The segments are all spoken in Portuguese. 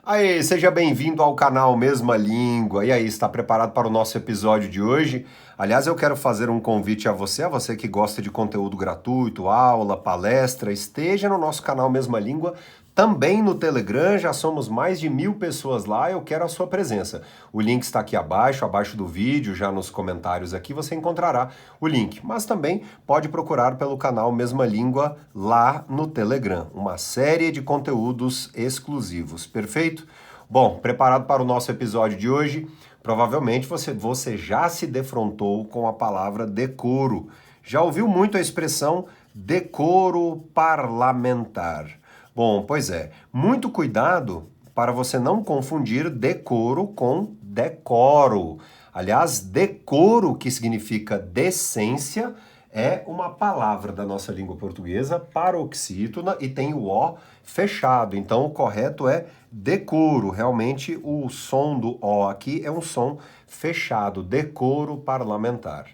Aí, seja bem-vindo ao canal Mesma Língua. E aí, está preparado para o nosso episódio de hoje? Aliás, eu quero fazer um convite a você que gosta de conteúdo gratuito, aula, palestra, esteja no nosso canal Mesma Língua, também no Telegram, já somos mais de 1.000 pessoas lá, eu quero a sua presença. O link está aqui abaixo do vídeo, já nos comentários aqui você encontrará o link. Mas também pode procurar pelo canal Mesma Língua lá no Telegram, uma série de conteúdos exclusivos, perfeito? Bom, preparado para o nosso episódio de hoje? Provavelmente você já se defrontou com a palavra decoro. Já ouviu muito a expressão decoro parlamentar. Bom, pois é, muito cuidado para você não confundir decoro com decoro. Aliás, decoro, que significa decência, é uma palavra da nossa língua portuguesa paroxítona e tem o O fechado. Então, o correto é decoro. Realmente, o som do O aqui é um som fechado, decoro parlamentar.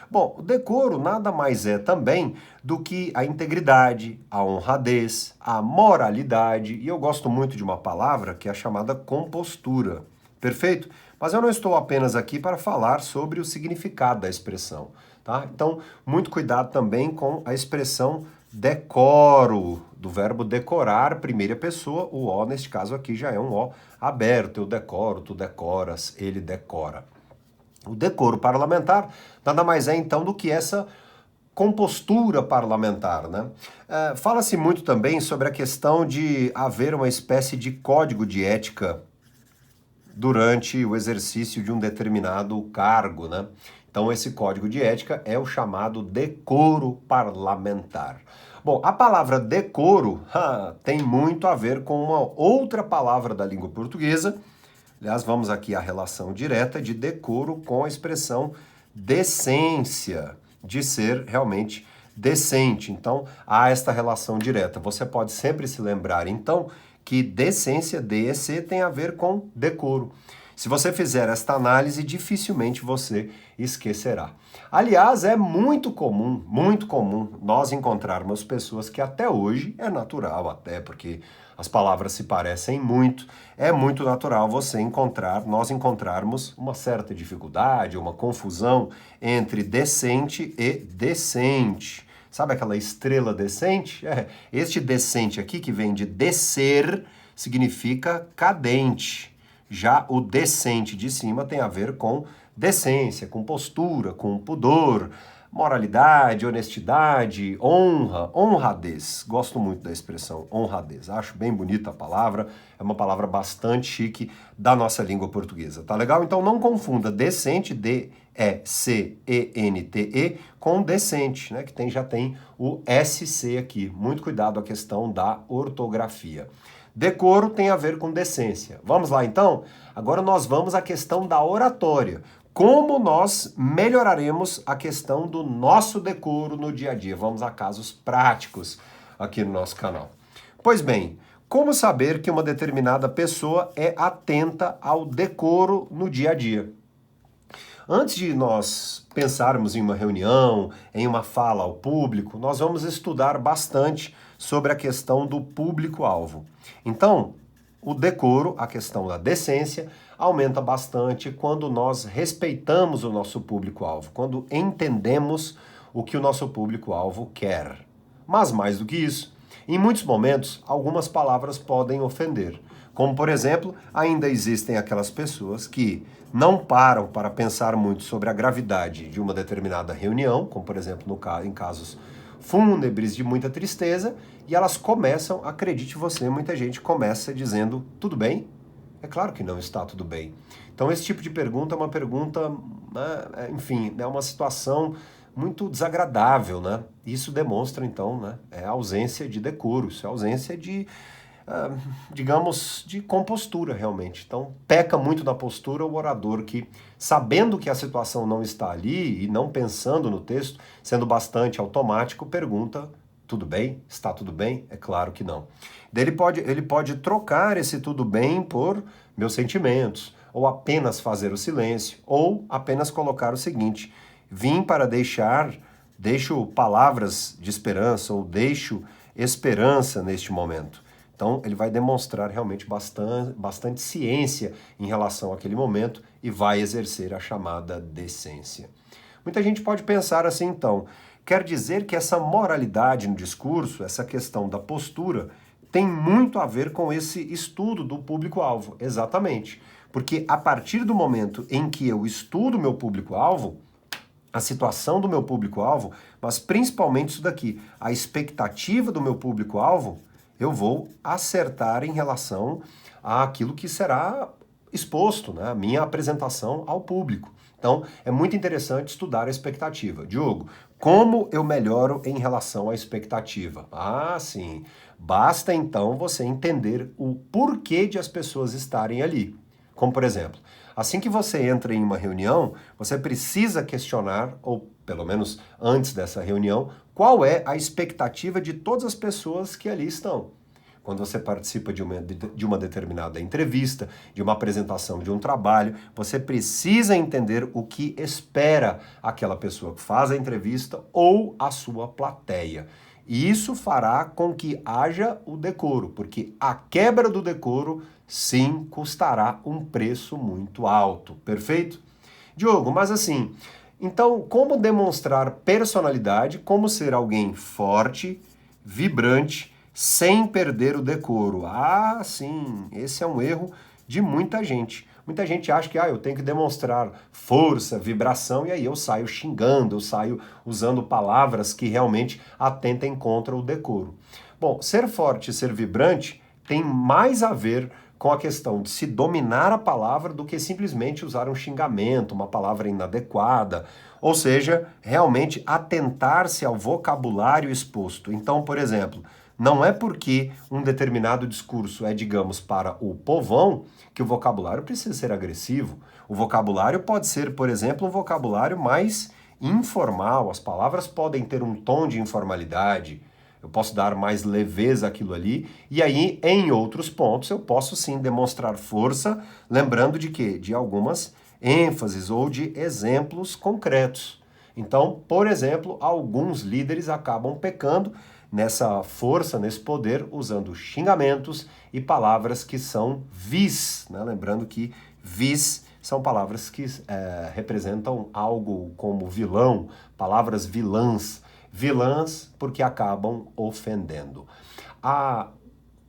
Bom, o decoro nada mais é também do que a integridade, a honradez, a moralidade, e eu gosto muito de uma palavra que é a chamada compostura. Perfeito? Mas eu não estou apenas aqui para falar sobre o significado da expressão, tá? Então, muito cuidado também com a expressão decoro, do verbo decorar, primeira pessoa, o O neste caso aqui já é um O aberto, eu decoro, tu decoras, ele decora. O decoro parlamentar nada mais é então do que essa compostura parlamentar, né? Fala-se muito também sobre a questão de haver uma espécie de código de ética durante o exercício de um determinado cargo, né? Então esse código de ética é o chamado decoro parlamentar. Bom, a palavra decoro tem muito a ver com uma outra palavra da língua portuguesa. Aliás, vamos aqui à relação direta de decoro com a expressão decência, de ser realmente decente. Então, há esta relação direta. Você pode sempre se lembrar, então, que decência, DEC, tem a ver com decoro. Se você fizer esta análise, dificilmente você esquecerá. Aliás, é muito comum nós encontrarmos pessoas que até hoje é natural, até porque as palavras se parecem muito, é muito natural nós encontrarmos uma certa dificuldade, uma confusão entre decente e decente. Sabe aquela estrela decente? Este decente aqui, que vem de descer, significa cadente. Já o decente de cima tem a ver com decência, com postura, com pudor, moralidade, honestidade, honra, honradez. Gosto muito da expressão honradez. Acho bem bonita a palavra, é uma palavra bastante chique da nossa língua portuguesa. Tá legal? Então não confunda decente, D-E-C-E-N-T-E, com decente, né? Que já tem o SC aqui. Muito cuidado a questão da ortografia. Decoro tem a ver com decência. Vamos lá então? Agora nós vamos à questão da oratória. Como nós melhoraremos a questão do nosso decoro no dia a dia? Vamos a casos práticos aqui no nosso canal. Pois bem, como saber que uma determinada pessoa é atenta ao decoro no dia a dia? Antes de nós pensarmos em uma reunião, em uma fala ao público, nós vamos estudar bastante sobre a questão do público-alvo. Então, o decoro, a questão da decência, aumenta bastante quando nós respeitamos o nosso público-alvo, quando entendemos o que o nosso público-alvo quer. Mas mais do que isso, em muitos momentos, algumas palavras podem ofender. Como, por exemplo, ainda existem aquelas pessoas que não param para pensar muito sobre a gravidade de uma determinada reunião, como, por exemplo, em casos fúnebres de muita tristeza, e elas começam, acredite você, muita gente começa dizendo, tudo bem? É claro que não está tudo bem. Então esse tipo de pergunta é uma pergunta, enfim, é uma situação muito desagradável, né? Isso demonstra, então, né, a ausência de decoro, isso é ausência de, digamos, de compostura, realmente. Então, peca muito na postura o orador que, sabendo que a situação não está ali e não pensando no texto, sendo bastante automático, pergunta, tudo bem? Está tudo bem? É claro que não. Daí ele pode trocar esse tudo bem por meus sentimentos, ou apenas fazer o silêncio, ou apenas colocar o seguinte, vim para deixo palavras de esperança, ou deixo esperança neste momento. Então, ele vai demonstrar realmente bastante ciência em relação àquele momento e vai exercer a chamada decência. Muita gente pode pensar assim, então, quer dizer que essa moralidade no discurso, essa questão da postura, tem muito a ver com esse estudo do público-alvo. Exatamente. Porque a partir do momento em que eu estudo meu público-alvo, a situação do meu público-alvo, mas principalmente isso daqui, a expectativa do meu público-alvo, eu vou acertar em relação àquilo que será exposto, né? A minha apresentação ao público. Então, é muito interessante estudar a expectativa. Diogo, como eu melhoro em relação à expectativa? Ah, sim. Basta então você entender o porquê de as pessoas estarem ali. Como, por exemplo, assim que você entra em uma reunião, você precisa questionar, ou pelo menos antes dessa reunião, qual é a expectativa de todas as pessoas que ali estão. Quando você participa de uma determinada entrevista, de uma apresentação de um trabalho, você precisa entender o que espera aquela pessoa que faz a entrevista ou a sua plateia. E isso fará com que haja o decoro, porque a quebra do decoro, sim, custará um preço muito alto. Perfeito? Diogo, mas assim, então como demonstrar personalidade, como ser alguém forte, vibrante, sem perder o decoro? Ah, sim, esse é um erro de muita gente. Muita gente acha que eu tenho que demonstrar força, vibração, e aí eu saio xingando, eu saio usando palavras que realmente atentem contra o decoro. Bom, ser forte e ser vibrante tem mais a ver com a questão de se dominar a palavra do que simplesmente usar um xingamento, uma palavra inadequada, ou seja, realmente atentar-se ao vocabulário exposto. Então, por exemplo, não é porque um determinado discurso é, digamos, para o povão, que o vocabulário precisa ser agressivo. O vocabulário pode ser, por exemplo, um vocabulário mais informal, as palavras podem ter um tom de informalidade, eu posso dar mais leveza àquilo ali, e aí, em outros pontos, eu posso sim demonstrar força, lembrando de quê? De algumas ênfases ou de exemplos concretos. Então, por exemplo, alguns líderes acabam pecando nessa força, nesse poder, usando xingamentos e palavras que são vis, né? Lembrando que vis são palavras que representam algo como vilão, palavras vilãs. Vilãs porque acabam ofendendo.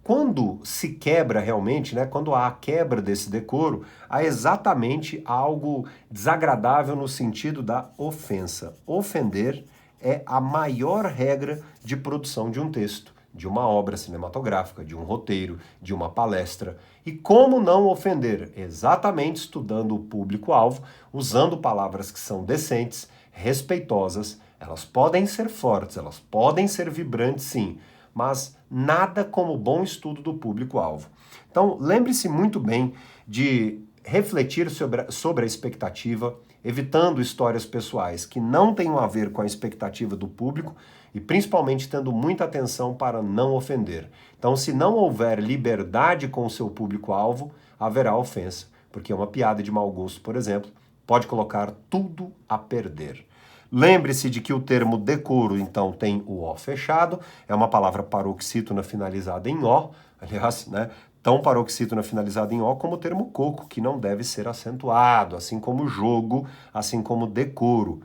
Quando se quebra realmente, né, quando há a quebra desse decoro, há exatamente algo desagradável no sentido da ofensa. Ofender é a maior regra de produção de um texto, de uma obra cinematográfica, de um roteiro, de uma palestra. E como não ofender? Exatamente estudando o público-alvo, usando palavras que são decentes, respeitosas. Elas podem ser fortes, elas podem ser vibrantes, sim, mas nada como bom estudo do público-alvo. Então, lembre-se muito bem de refletir sobre a expectativa, evitando histórias pessoais que não tenham a ver com a expectativa do público e principalmente tendo muita atenção para não ofender. Então, se não houver liberdade com o seu público-alvo, haverá ofensa, porque uma piada de mau gosto, por exemplo, pode colocar tudo a perder. Lembre-se de que o termo decoro, então, tem o O fechado, é uma palavra paroxítona finalizada em O, aliás, né? Tão paroxítona finalizada em O como o termo coco, que não deve ser acentuado, assim como jogo, assim como decoro.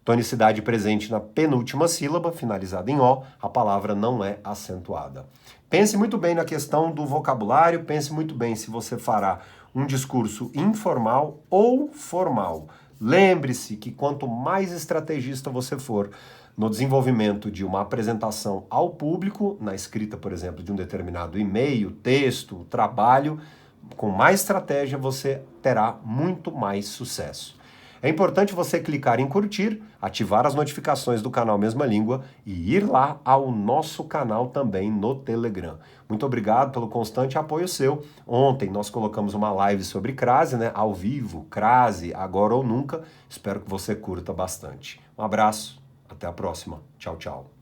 Tonicidade presente na penúltima sílaba, finalizada em O, a palavra não é acentuada. Pense muito bem na questão do vocabulário, pense muito bem se você fará um discurso informal ou formal. Lembre-se que quanto mais estrategista você for no desenvolvimento de uma apresentação ao público, na escrita, por exemplo, de um determinado e-mail, texto, trabalho, com mais estratégia você terá muito mais sucesso. É importante você clicar em curtir, ativar as notificações do canal Mesma Língua e ir lá ao nosso canal também no Telegram. Muito obrigado pelo constante apoio seu. Ontem nós colocamos uma live sobre crase, né? Ao vivo, crase, agora ou nunca. Espero que você curta bastante. Um abraço, até a próxima. Tchau, tchau.